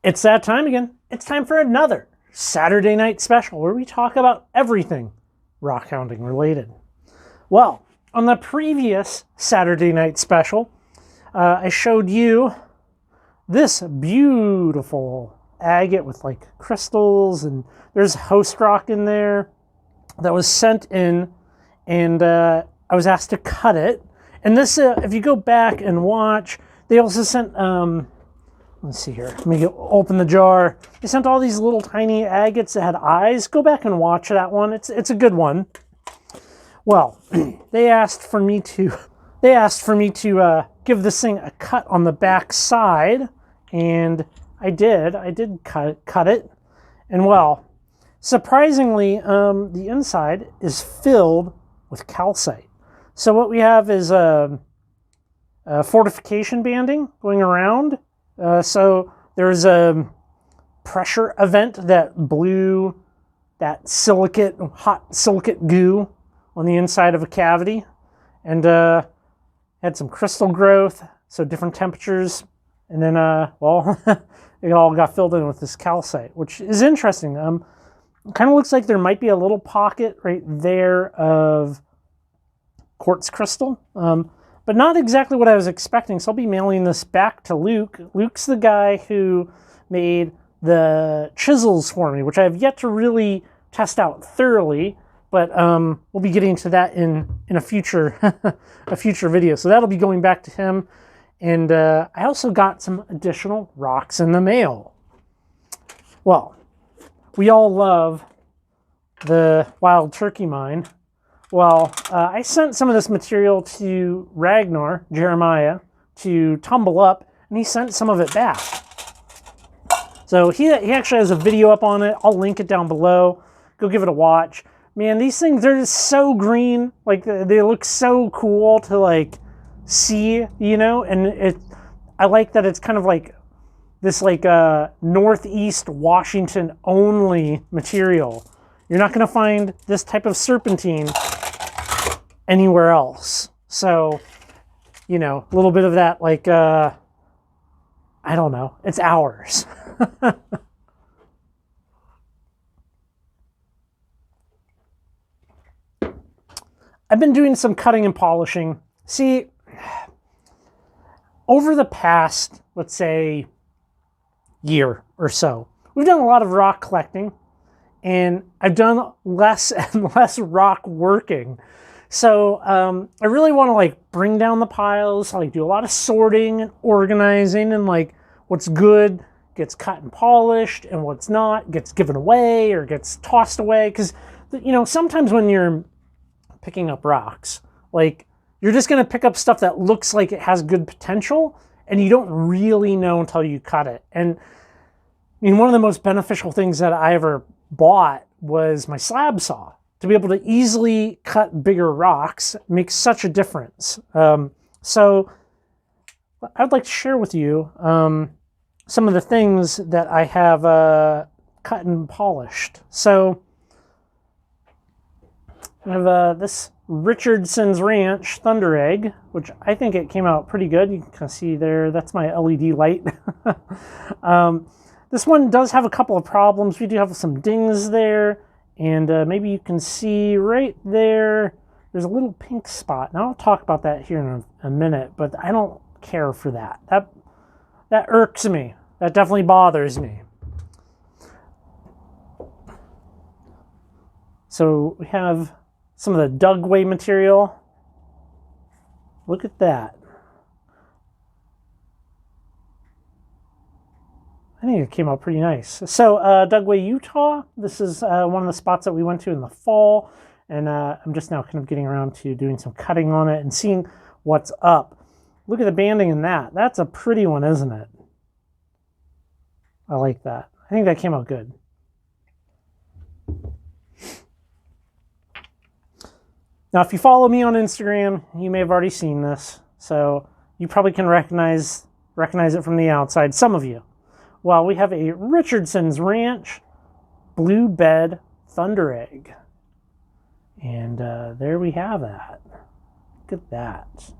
It's that time again. It's time for another Saturday night special where we talk about everything rockhounding related. Well, on the previous Saturday night special, I showed you this beautiful agate with like crystals, and there's host rock in there that was sent in, and I was asked to cut it. And this, if you go back and watch, they also sent, let's see here, let me open the jar. They sent all these little tiny agates that had eyes. Go back and watch that one. It's a good one. Well, they asked for me to give this thing a cut on the back side, and I did. I did cut it, and well, surprisingly, the inside is filled with calcite. So what we have is a fortification banding going around. So there's a pressure event that blew that hot silicate goo on the inside of a cavity, and had some crystal growth, so different temperatures, and then well, it all got filled in with this calcite, which is interesting. Kind of looks like there might be a little pocket right there of quartz crystal, but not exactly what I was expecting. So I'll be mailing this back to Luke. Luke's the guy who made the chisels for me, which I have yet to really test out thoroughly, but we'll be getting to that in a future a future video. So that'll be going back to him. And I also got some additional rocks in the mail. Well, we all love the wild turkey mine. Well, I sent some of this material to Jeremiah, to tumble up, and he sent some of it back. So he actually has a video up on it. I'll link it down below. Go give it a watch. Man, these things, they're just so green. Like, they look so cool to, like, see, you know? And I like that it's kind of like this, like, Northeast Washington only material. You're not going to find this type of serpentine anywhere else. So, you know, a little bit of that, like, I don't know, it's ours. I've been doing some cutting and polishing. See, over the past, let's say, year or so, we've done a lot of rock collecting, and I've done less and less rock working. So I really want to like bring down the piles, like do a lot of sorting and organizing, and like what's good gets cut and polished, and what's not gets given away or gets tossed away. Because, you know, sometimes when you're picking up rocks, like, you're just going to pick up stuff that looks like it has good potential, and you don't really know until you cut it. And I mean, one of the most beneficial things that I ever bought was my slab saw. To be able to easily cut bigger rocks makes such a difference. So I'd like to share with you some of the things that I have cut and polished. So I have this Richardson's Ranch Thunder Egg, which I think it came out pretty good. You can kind of see there, that's my LED light. This one does have a couple of problems. We do have some dings there. And maybe you can see right there, there's a little pink spot. Now I'll talk about that here in a minute, but I don't care for that. That irks me. That definitely bothers me. So we have some of the Dugway material. Look at that. I think it came out pretty nice. So Dugway, Utah, this is one of the spots that we went to in the fall, and I'm just now kind of getting around to doing some cutting on it and seeing what's up. Look at the banding in that. That's a pretty one, isn't it? I like that. I think that came out good. Now, if you follow me on Instagram, you may have already seen this, so you probably can recognize it from the outside, some of you. Well, we have a Richardson's Ranch Blue Bed Thunder Egg. And there we have that. Look at that.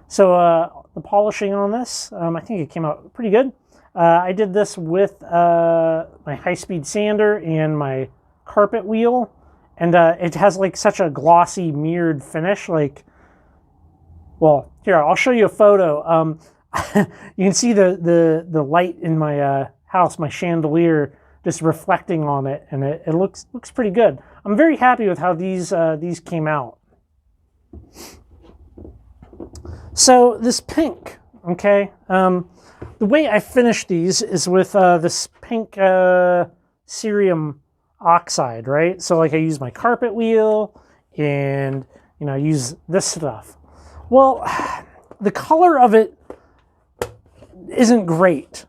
So the polishing on this, I think it came out pretty good. I did this with my high-speed sander and my carpet wheel, and it has like such a glossy mirrored finish. Like, well, here, I'll show you a photo. You can see the light in my house, my chandelier, just reflecting on it, and it looks pretty good. I'm very happy with how these came out. So this pink, okay, the way I finished these is with this pink cerium oxide, right? So like I use my carpet wheel and, you know, I use this stuff. Well, the color of it isn't great.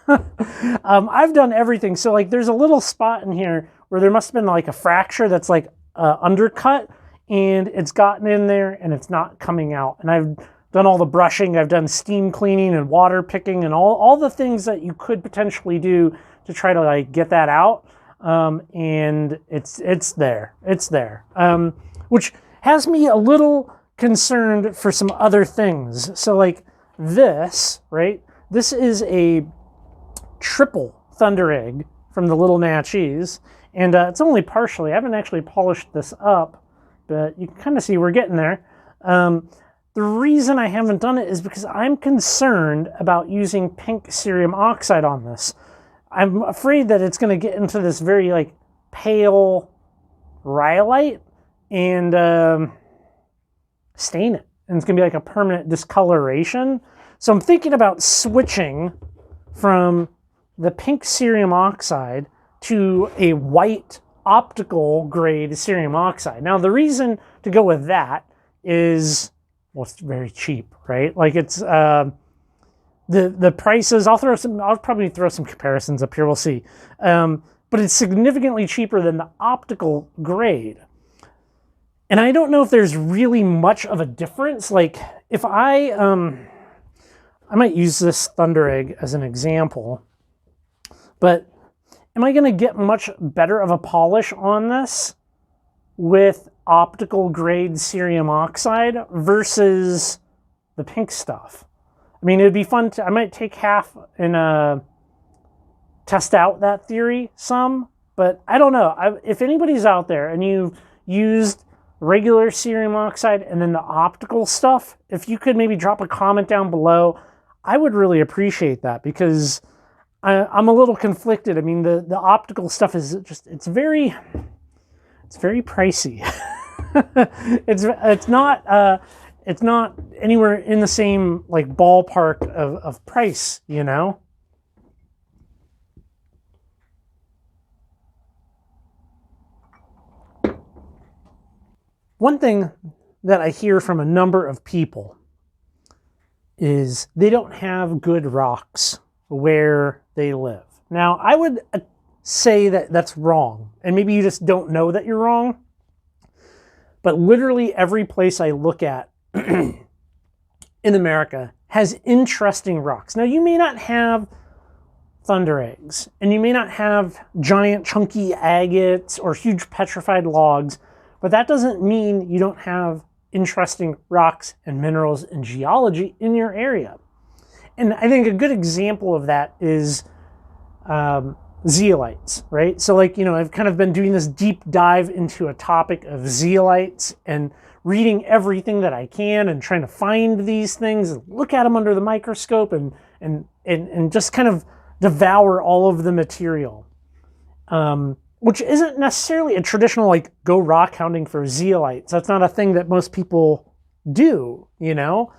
I've done everything. So like there's a little spot in here where there must have been like a fracture that's like undercut, and it's gotten in there and it's not coming out. And I've done all the brushing, I've done steam cleaning and water picking and all the things that you could potentially do to try to like get that out. And it's there, which has me a little concerned for some other things. So like this, right? This is a triple thunder egg from the Little Natchies, and it's only partially. I haven't actually polished this up, but you can kind of see we're getting there. The reason I haven't done it is because I'm concerned about using pink cerium oxide on this. I'm afraid that it's going to get into this very like pale rhyolite and stain it, and it's going to be like a permanent discoloration. So I'm thinking about switching from the pink cerium oxide to a white optical grade cerium oxide. Now the reason to go with that is, well, it's very cheap, right? Like it's the prices. I'll probably throw some comparisons up here. We'll see. But it's significantly cheaper than the optical grade. And I don't know if there's really much of a difference. Like if I might use this thunder egg as an example, but am I going to get much better of a polish on this with optical grade cerium oxide versus the pink stuff? I mean, it'd be fun to, I might take half and test out that theory some, but I don't know. If anybody's out there and you've used regular cerium oxide and then the optical stuff, if you could maybe drop a comment down below, I would really appreciate that, because I'm a little conflicted. I mean, the optical stuff is just, it's very pricey. It's not anywhere in the same like ballpark of price, you know? One thing that I hear from a number of people is they don't have good rocks where they live. Now, I would say that that's wrong, and maybe you just don't know that you're wrong, but literally every place I look at in America has interesting rocks. Now, you may not have thunder eggs, and you may not have giant chunky agates or huge petrified logs, but that doesn't mean you don't have interesting rocks and minerals and geology in your area. And I think a good example of that is zeolites, right? So like, you know, I've kind of been doing this deep dive into a topic of zeolites and reading everything that I can and trying to find these things and look at them under the microscope and just kind of devour all of the material. Which isn't necessarily a traditional, like, go rock hounding for zeolites. That's not a thing that most people do, you know?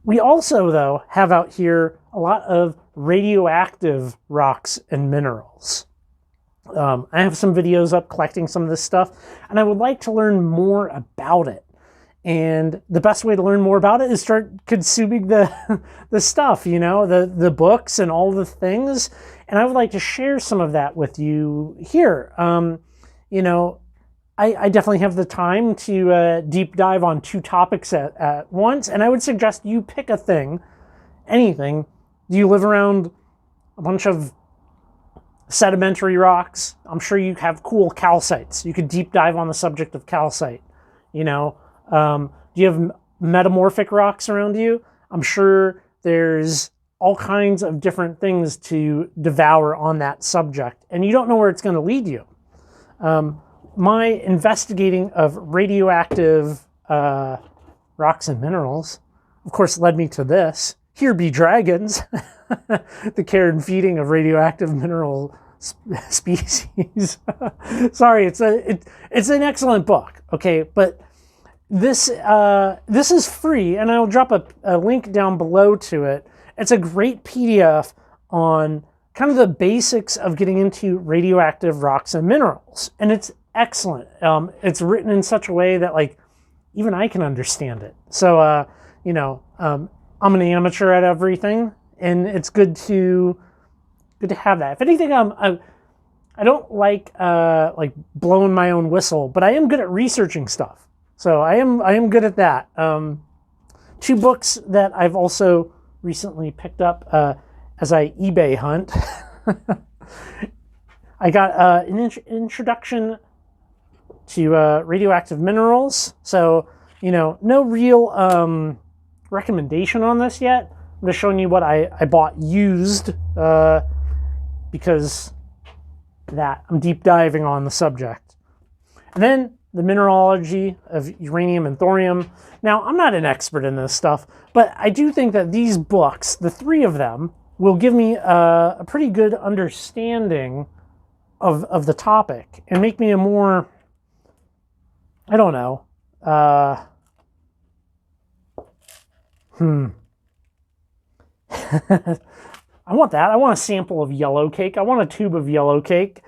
We also, though, have out here a lot of radioactive rocks and minerals. I have some videos up collecting some of this stuff, and I would like to learn more about it. And the best way to learn more about it is start consuming the stuff, you know, the books and all the things. And I would like to share some of that with you here. You know, I definitely have the time to deep dive on 2 topics at once. And I would suggest you pick a thing, anything. Do you live around a bunch of sedimentary rocks? I'm sure you have cool calcites. You could deep dive on the subject of calcite, you know. Do you have metamorphic rocks around you? I'm sure there's all kinds of different things to devour on that subject, and you don't know where it's going to lead you. My investigating of radioactive rocks and minerals, of course, led me to this. Here be dragons, the care and feeding of radioactive mineral species. Sorry, it's an excellent book, okay? But this is free, and I'll drop a link down below to it. It's a great PDF on kind of the basics of getting into radioactive rocks and minerals, and it's excellent. It's written in such a way that like even I can understand it. So you know, I'm an amateur at everything, and it's good to have that. If anything, I don't like blowing my own whistle, but I am good at researching stuff. So I am good at that. 2 books that I've also recently picked up as I eBay hunt. I got an introduction to radioactive minerals. So, you know, no real recommendation on this yet. I'm just showing you what I bought used because that I'm deep diving on the subject. And then the mineralogy of uranium and thorium. Now, I'm not an expert in this stuff, but I do think that these books, the 3 of them, will give me a pretty good understanding of the topic and make me a more, I don't know, I want that. I want a sample of yellow cake. I want a tube of yellow cake.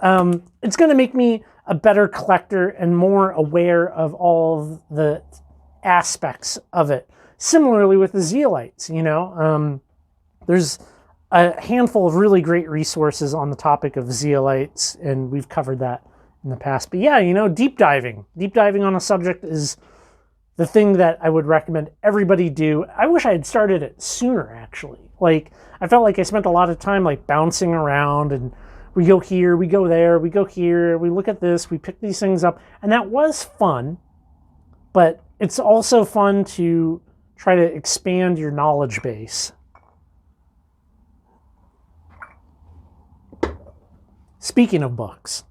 It's going to make me a better collector and more aware of all of the aspects of it. Similarly with the zeolites, you know, there's a handful of really great resources on the topic of zeolites, and we've covered that in the past. But yeah, you know, deep diving on a subject is the thing that I would recommend everybody do. I wish I had started it sooner, actually. Like, I felt like I spent a lot of time like bouncing around, and we go here, we go there, we go here, we look at this, we pick these things up, and that was fun, but it's also fun to try to expand your knowledge base. Speaking of books,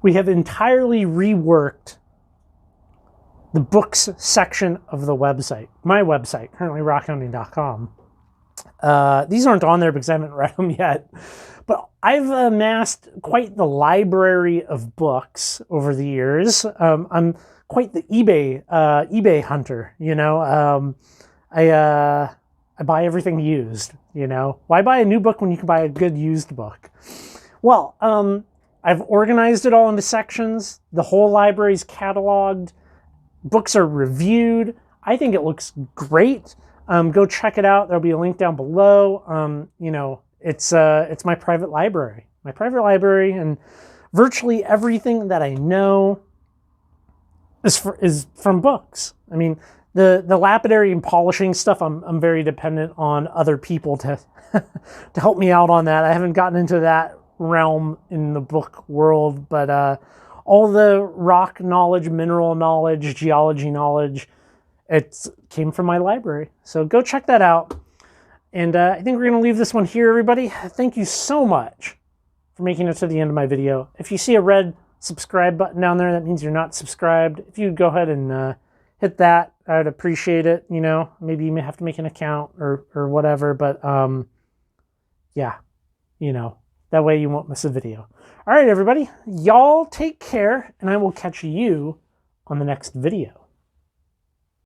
we have entirely reworked the books section of the website, my website, currently rockhounding.com. These aren't on there because I haven't read them yet, but I've amassed quite the library of books over the years. I'm quite the eBay hunter, you know. I buy everything used, you know. Why buy a new book when you can buy a good used book? Well, I've organized it all into sections. The whole library's cataloged. Books are reviewed. I think it looks great. Go check it out. There'll be a link down below. You know, it's my private library. My private library, and virtually everything that I know is from books. I mean, the lapidary and polishing stuff, I'm very dependent on other people to to help me out on that. I haven't gotten into that realm in the book world, but all the rock knowledge, mineral knowledge, geology knowledge, it came from my library. So go check that out. And I think we're going to leave this one here, everybody. Thank you so much for making it to the end of my video. If you see a red subscribe button down there, that means you're not subscribed. If you go ahead and hit that, I'd appreciate it. You know, maybe you may have to make an account or whatever, but yeah, you know, that way you won't miss a video. All right, everybody, y'all take care, and I will catch you on the next video.